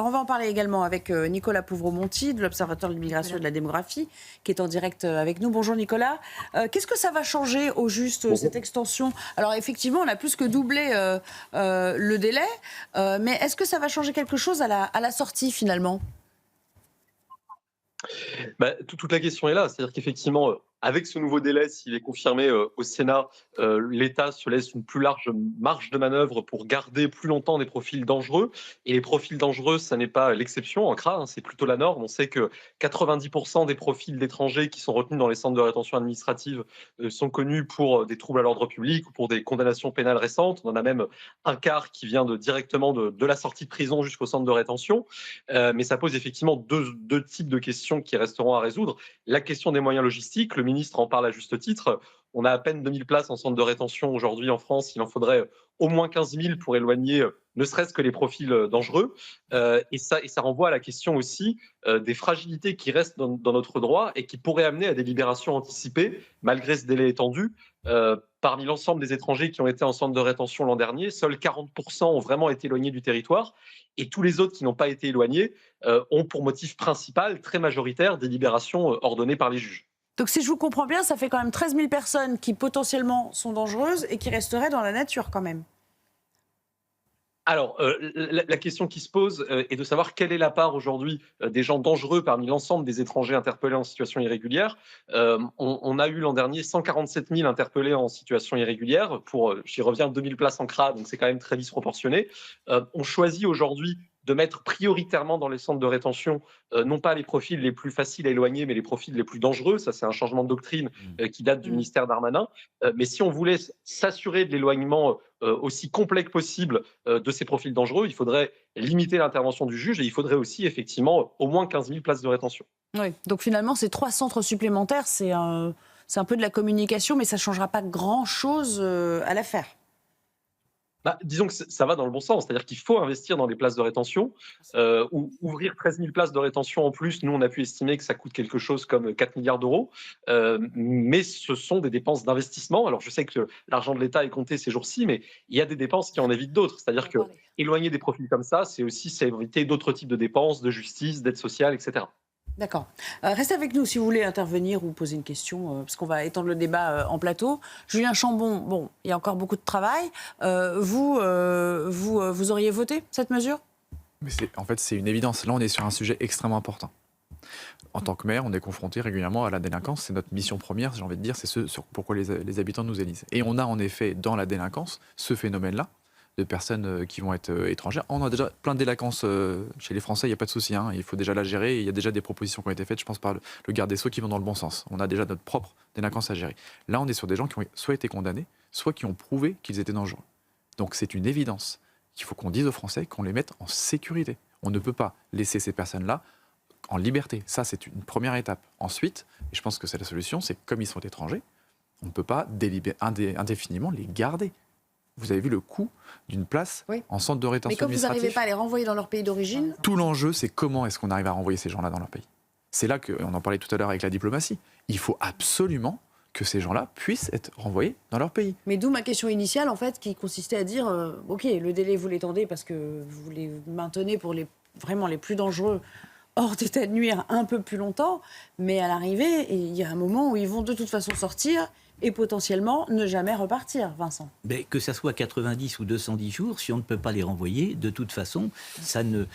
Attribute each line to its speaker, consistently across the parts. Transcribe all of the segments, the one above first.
Speaker 1: On va en parler également avec Nicolas Pouvremonti de l'Observatoire de l'immigration et de la démographie, qui est en direct avec nous. Bonjour Nicolas. Qu'est-ce que ça va changer au juste, cette extension? Alors effectivement, on a plus que doublé le délai, mais est-ce que ça va changer quelque chose à la sortie finalement?
Speaker 2: Toute la question est là. C'est-à-dire qu'effectivement, avec ce nouveau délai, s'il est confirmé au Sénat, l'État se laisse une plus large marge de manœuvre pour garder plus longtemps des profils dangereux. Et les profils dangereux, ça n'est pas l'exception en CRA, hein, c'est plutôt la norme. On sait que 90% des profils d'étrangers qui sont retenus dans les centres de rétention administrative sont connus pour des troubles à l'ordre public ou pour des condamnations pénales récentes. On en a même un quart qui vient directement de la sortie de prison jusqu'au centre de rétention. Mais ça pose effectivement deux types de questions qui resteront à résoudre. La question des moyens logistiques, le ministre en parle à juste titre. On a à peine 2000 places en centre de rétention aujourd'hui en France. Il en faudrait au moins 15 000 pour éloigner ne serait-ce que les profils dangereux. Et ça renvoie à la question aussi des fragilités qui restent dans notre droit et qui pourraient amener à des libérations anticipées, malgré ce délai étendu. Parmi l'ensemble des étrangers qui ont été en centre de rétention l'an dernier, seuls 40% ont vraiment été éloignés du territoire. Et tous les autres qui n'ont pas été éloignés ont pour motif principal, très majoritaire, des libérations ordonnées par les juges.
Speaker 1: Donc si je vous comprends bien, ça fait quand même 13 000 personnes qui potentiellement sont dangereuses et qui resteraient dans la nature quand même.
Speaker 2: Alors, la question qui se pose est de savoir quelle est la part aujourd'hui des gens dangereux parmi l'ensemble des étrangers interpellés en situation irrégulière. On a eu l'an dernier 147 000 interpellés en situation irrégulière pour, j'y reviens, 2000 places en CRA, donc c'est quand même très disproportionné. On choisit aujourd'hui de mettre prioritairement dans les centres de rétention, non pas les profils les plus faciles à éloigner, mais les profils les plus dangereux. Ça, c'est un changement de doctrine qui date du ministère Darmanin. Mais si on voulait s'assurer de l'éloignement aussi complet que possible de ces profils dangereux, il faudrait limiter l'intervention du juge et il faudrait aussi effectivement au moins 15 000 places de rétention.
Speaker 1: Oui, donc finalement, ces 3 centres supplémentaires, c'est un peu de la communication, mais ça ne changera pas grand-chose à l'affaire.
Speaker 2: Disons que ça va dans le bon sens, c'est-à-dire qu'il faut investir dans les places de rétention. Ouvrir 13 000 places de rétention en plus, nous on a pu estimer que ça coûte quelque chose comme 4 milliards d'euros, mais ce sont des dépenses d'investissement. Alors je sais que l'argent de l'État est compté ces jours-ci, mais il y a des dépenses qui en évitent d'autres, c'est-à-dire que éloigner des profils comme ça, c'est éviter d'autres types de dépenses, de justice, d'aide sociale, etc.
Speaker 1: D'accord. Restez avec nous si vous voulez intervenir ou poser une question, parce qu'on va étendre le débat en plateau. Julien Chambon, bon, il y a encore beaucoup de travail. Vous auriez voté cette mesure?
Speaker 3: Mais en fait, c'est une évidence. Là, on est sur un sujet extrêmement important. En tant que maire, on est confronté régulièrement à la délinquance. C'est notre mission première, j'ai envie de dire, c'est ce sur pourquoi les habitants nous élisent. Et on a en effet dans la délinquance ce phénomène-là de personnes qui vont être étrangères. On a déjà plein de délinquances chez les Français, il n'y a pas de souci. Hein. Il faut déjà la gérer. Il y a déjà des propositions qui ont été faites, je pense, par le garde des Sceaux qui vont dans le bon sens. On a déjà notre propre délinquance à gérer. Là, on est sur des gens qui ont soit été condamnés, soit qui ont prouvé qu'ils étaient dangereux. Donc c'est une évidence qu'il faut qu'on dise aux Français qu'on les mette en sécurité. On ne peut pas laisser ces personnes-là en liberté. Ça, c'est une première étape. Ensuite, et je pense que c'est la solution, c'est que comme ils sont étrangers, on ne peut pas indéfiniment les garder. Vous avez vu le coût d'une place en centre de rétention administrative.
Speaker 1: Mais comme vous n'arrivez pas à les renvoyer dans leur pays d'origine...
Speaker 3: Tout l'enjeu, c'est comment est-ce qu'on arrive à renvoyer ces gens-là dans leur pays. C'est là qu'on en parlait tout à l'heure avec la diplomatie. Il faut absolument que ces gens-là puissent être renvoyés dans leur pays.
Speaker 1: Mais d'où ma question initiale, en fait, qui consistait à dire, OK, le délai, vous l'étendez parce que vous les maintenez pour vraiment les plus dangereux hors d'état de nuire un peu plus longtemps, mais à l'arrivée, il y a un moment où ils vont de toute façon sortir et potentiellement ne jamais repartir, Vincent.
Speaker 4: Mais que ça soit 90 ou 210 jours, si on ne peut pas les renvoyer, de toute façon, ça ne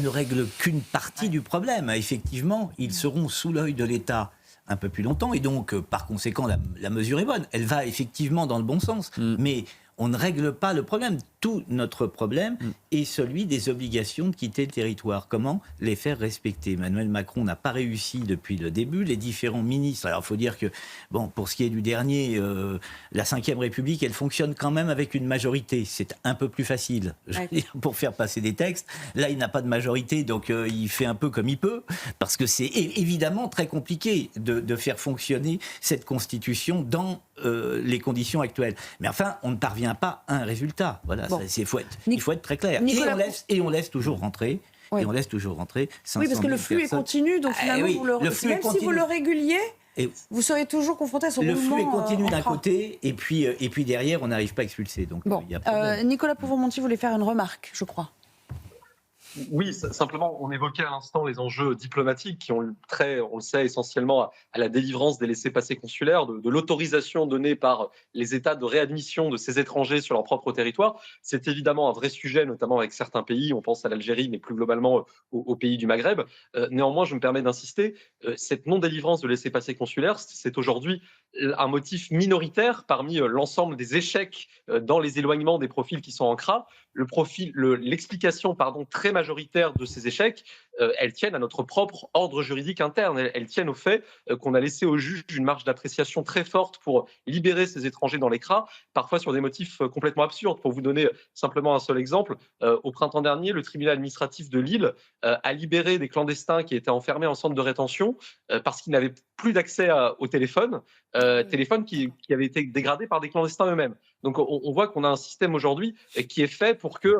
Speaker 4: règle qu'une partie du problème. Effectivement, ils seront sous l'œil de l'État un peu plus longtemps, et donc, par conséquent, la mesure est bonne. Elle va effectivement dans le bon sens, mais on ne règle pas le problème. Tout notre problème est celui des obligations de quitter le territoire. Comment les faire respecter? Emmanuel Macron n'a pas réussi depuis le début. Les différents ministres... Alors, il faut dire que, bon, pour ce qui est du dernier, la Ve République, elle fonctionne quand même avec une majorité. C'est un peu plus facile, je veux dire, pour faire passer des textes. Là, il n'a pas de majorité, donc il fait un peu comme il peut, parce que c'est évidemment très compliqué de faire fonctionner cette Constitution dans les conditions actuelles. Mais enfin, on ne parvient pas à un résultat. Voilà, bon. Il faut être très clair. Et on laisse toujours rentrer. Oui. Et on laisse toujours rentrer 500 000
Speaker 1: Oui, parce que le flux est continu, donc finalement,
Speaker 4: même si
Speaker 1: vous le réguliez, vous serez toujours confronté à ce
Speaker 4: le
Speaker 1: mouvement.
Speaker 4: Le flux est continu d'un côté, et puis derrière, on n'arrive pas à expulser. Donc,
Speaker 1: bon.
Speaker 4: y a
Speaker 1: Nicolas Pouvremonti voulait faire une remarque, je crois.
Speaker 2: Oui, simplement, on évoquait à l'instant les enjeux diplomatiques qui ont eu trait, on le sait, essentiellement à la délivrance des laissez-passer consulaires, de l'autorisation donnée par les États de réadmission de ces étrangers sur leur propre territoire. C'est évidemment un vrai sujet, notamment avec certains pays, on pense à l'Algérie, mais plus globalement aux pays du Maghreb. Néanmoins, je me permets d'insister, cette non-délivrance de laissez-passer consulaires, c'est aujourd'hui un motif minoritaire parmi l'ensemble des échecs dans les éloignements des profils qui sont en CRA. L'explication très majoritaire de ces échecs, elles tiennent à notre propre ordre juridique interne. Elles tiennent au fait qu'on a laissé au juge une marge d'appréciation très forte pour libérer ces étrangers dans les CRA, parfois sur des motifs complètement absurdes. Pour vous donner simplement un seul exemple, au printemps dernier, le tribunal administratif de Lille a libéré des clandestins qui étaient enfermés en centre de rétention parce qu'ils n'avaient plus d'accès au téléphone, téléphone qui avait été dégradé par des clandestins eux-mêmes. Donc on voit qu'on a un système aujourd'hui qui est fait pour que,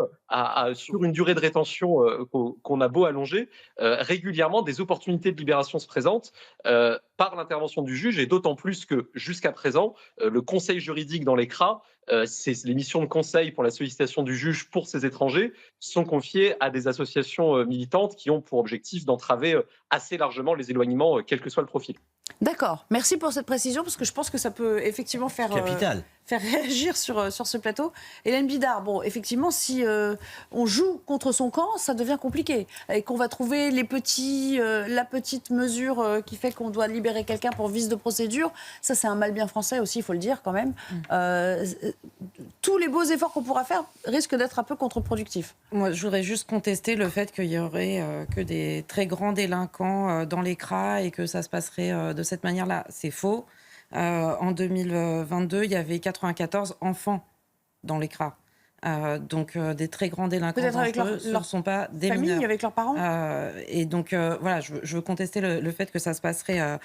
Speaker 2: sur une durée de rétention qu'on a beau allonger, régulièrement des opportunités de libération se présentent par l'intervention du juge, et d'autant plus que jusqu'à présent, le conseil juridique dans les CRA, les missions de conseil pour la sollicitation du juge pour ces étrangers sont confiées à des associations militantes qui ont pour objectif d'entraver assez largement les éloignements, quel que soit le profil.
Speaker 1: D'accord, merci pour cette précision, parce que je pense que ça peut effectivement faire réagir sur ce plateau. Hélène Bidard, bon, effectivement, si on joue contre son camp, ça devient compliqué. Et qu'on va trouver la petite mesure qui fait qu'on doit libérer quelqu'un pour vice de procédure, ça c'est un mal bien français aussi, il faut le dire quand même. Tous les beaux efforts qu'on pourra faire risquent d'être un peu contre-productifs.
Speaker 5: Moi, je voudrais juste contester le fait qu'il y aurait que des très grands délinquants dans les CRA et que ça se passerait de cette manière-là. C'est faux. En 2022, il y avait 94 enfants dans les CRA. Donc des très grands délinquants.
Speaker 1: Peut-être avec
Speaker 5: ce ne sont pas des
Speaker 1: famille,
Speaker 5: mineurs.
Speaker 1: avec leurs parents.
Speaker 5: Et donc voilà, je veux contester le fait que ça se passerait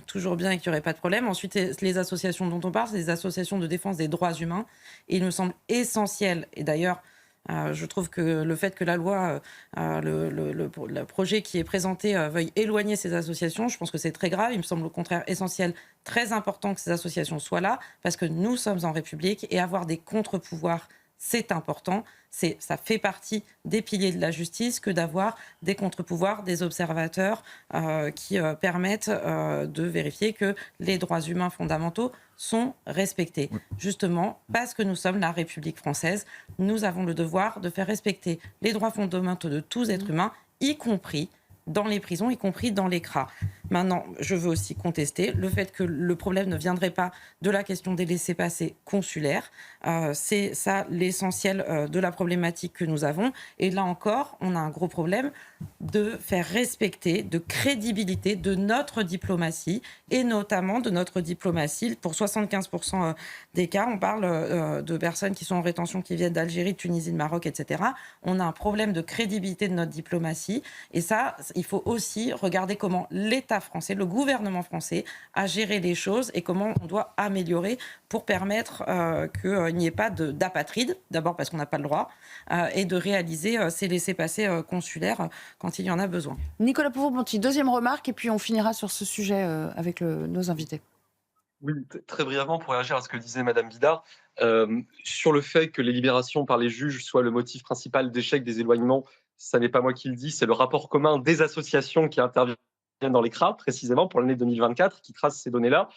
Speaker 5: toujours bien et qu'il n'y aurait pas de problème. Ensuite, les associations dont on parle, c'est des associations de défense des droits humains. Et il me semble essentiel, et d'ailleurs, je trouve que le fait que la loi, le projet qui est présenté veuille éloigner ces associations, je pense que c'est très grave. Il me semble au contraire essentiel, très important que ces associations soient là, parce que nous sommes en République et avoir des contre-pouvoirs, c'est important. Ça fait partie des piliers de la justice que d'avoir des contre-pouvoirs, des observateurs qui permettent de vérifier que les droits humains fondamentaux sont respectés. Oui. Justement, parce que nous sommes la République française, nous avons le devoir de faire respecter les droits fondamentaux de tous êtres humains, y compris dans les prisons, y compris dans les CRA. Maintenant, je veux aussi contester le fait que le problème ne viendrait pas de la question des laissez-passer consulaires. C'est ça l'essentiel de la problématique que nous avons. Et là encore, on a un gros problème de faire respecter, de crédibilité de notre diplomatie, et notamment de notre diplomatie. Pour 75% des cas, on parle de personnes qui sont en rétention, qui viennent d'Algérie, de Tunisie, de Maroc, etc. On a un problème de crédibilité de notre diplomatie. Et ça, il faut aussi regarder comment l'État français, le gouvernement français, a géré les choses et comment on doit améliorer pour permettre qu'il n'y ait pas d'apatrides, d'abord parce qu'on n'a pas le droit, et de réaliser ces laissez-passer consulaires quand il y en a besoin.
Speaker 1: Nicolas Pouvreau-Monti, deuxième remarque, et puis on finira sur ce sujet avec nos invités.
Speaker 2: Oui, très brièvement, pour réagir à ce que disait Madame Bidard, sur le fait que les libérations par les juges soient le motif principal d'échec des éloignements, ça n'est pas moi qui le dis, c'est le rapport commun des associations qui interviennent dans les CRA, précisément pour l'année 2024, qui trace ces données-là.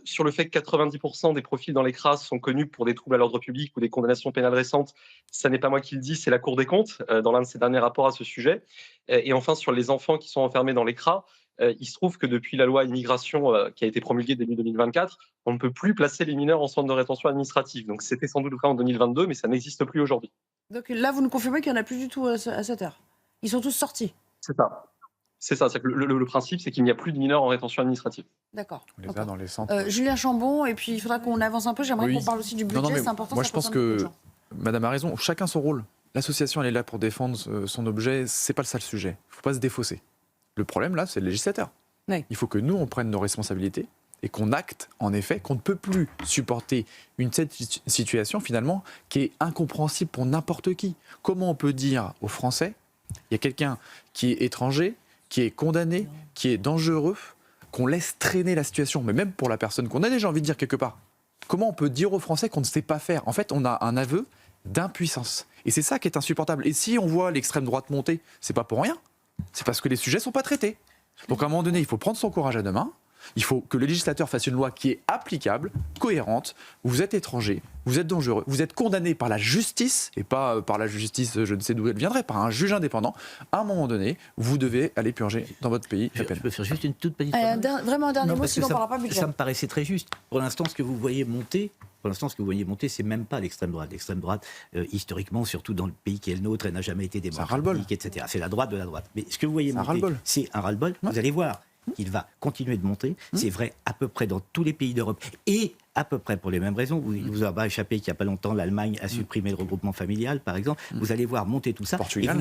Speaker 2: Sur le fait que 90% des profils dans les CRA sont connus pour des troubles à l'ordre public ou des condamnations pénales récentes, ça n'est pas moi qui le dis, c'est la Cour des comptes, dans l'un de ses derniers rapports à ce sujet. Et enfin, sur les enfants qui sont enfermés dans les CRA, il se trouve que depuis la loi immigration qui a été promulguée début 2024, on ne peut plus placer les mineurs en centre de rétention administrative. Donc c'était sans doute vrai en 2022, mais ça n'existe plus aujourd'hui.
Speaker 1: Donc là, vous nous confirmez qu'il n'y en a plus du tout à cette heure. Ils sont tous sortis.
Speaker 2: C'est ça. C'est ça. Le principe, c'est qu'il n'y a plus de mineurs en rétention administrative.
Speaker 1: D'accord.
Speaker 3: On les a dans les centres.
Speaker 1: Julien Chambon, et puis il faudra qu'on avance un peu. J'aimerais qu'on parle aussi du budget, c'est important.
Speaker 3: Moi, je pense que Madame a raison. Chacun son rôle. L'association, elle est là pour défendre son objet. C'est pas ça le sujet. Il ne faut pas se défausser. Le problème, là, c'est le législateur. Oui. Il faut que nous, on prenne nos responsabilités et qu'on acte, en effet, qu'on ne peut plus supporter cette situation, finalement, qui est incompréhensible pour n'importe qui. Comment on peut dire aux Français, il y a quelqu'un qui est étranger, qui est condamné, qui est dangereux, qu'on laisse traîner la situation, mais même pour la personne qu'on a déjà envie de dire quelque part. Comment on peut dire aux Français qu'on ne sait pas faire ? En fait, on a un aveu d'impuissance. Et c'est ça qui est insupportable. Et si on voit l'extrême droite monter, c'est pas pour rien. C'est parce que les sujets sont pas traités. Donc à un moment donné, il faut prendre son courage à deux mains. Il faut que le législateur fasse une loi qui est applicable, cohérente. Vous êtes étranger, vous êtes dangereux, vous êtes condamné par la justice, et pas par la justice, je ne sais d'où elle viendrait, par un juge indépendant. À un moment donné, vous devez aller purger dans votre pays la peine.
Speaker 4: Je peux faire juste une toute petite
Speaker 1: Vraiment un dernier
Speaker 4: Non,
Speaker 1: mot,
Speaker 4: parce que
Speaker 1: sinon on ne parlera pas budget.
Speaker 4: ça me paraissait très juste. Pour l'instant, ce que vous voyez monter, c'est même pas l'extrême droite. L'extrême droite, historiquement, surtout dans le pays qui est le nôtre, elle n'a jamais été démocratique, etc. C'est la droite de la droite. Mais ce que vous voyez monter, c'est un ras-le-bol. Vous allez voir qu'il va continuer de monter. C'est vrai à peu près dans tous les pays d'Europe. Et à peu près pour les mêmes raisons. Il vous a pas échappé qu'il n'y a pas longtemps, l'Allemagne a supprimé le regroupement familial, par exemple. Vous allez voir monter tout ça.
Speaker 3: Portugal.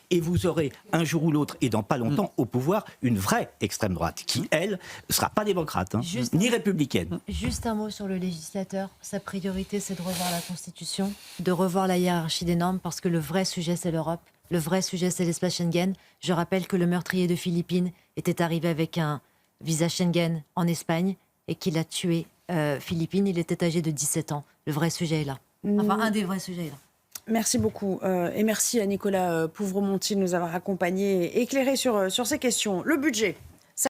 Speaker 4: Et vous aurez un jour ou l'autre, et dans pas longtemps, au pouvoir, une vraie extrême droite qui, elle, ne sera pas démocrate, ni républicaine.
Speaker 6: Juste un mot sur le législateur. Sa priorité, c'est de revoir la Constitution, de revoir la hiérarchie des normes, parce que le vrai sujet, c'est l'Europe. Le vrai sujet, c'est l'espace Schengen. Je rappelle que le meurtrier de Philippines était arrivé avec un visa Schengen en Espagne et qu'il a tué Philippines. Il était âgé de 17 ans. Le vrai sujet est là. Enfin, un des vrais sujets est là.
Speaker 1: Merci beaucoup. Et merci à Nicolas Pouvremonti de nous avoir accompagnés et éclairés sur ces questions. Le budget.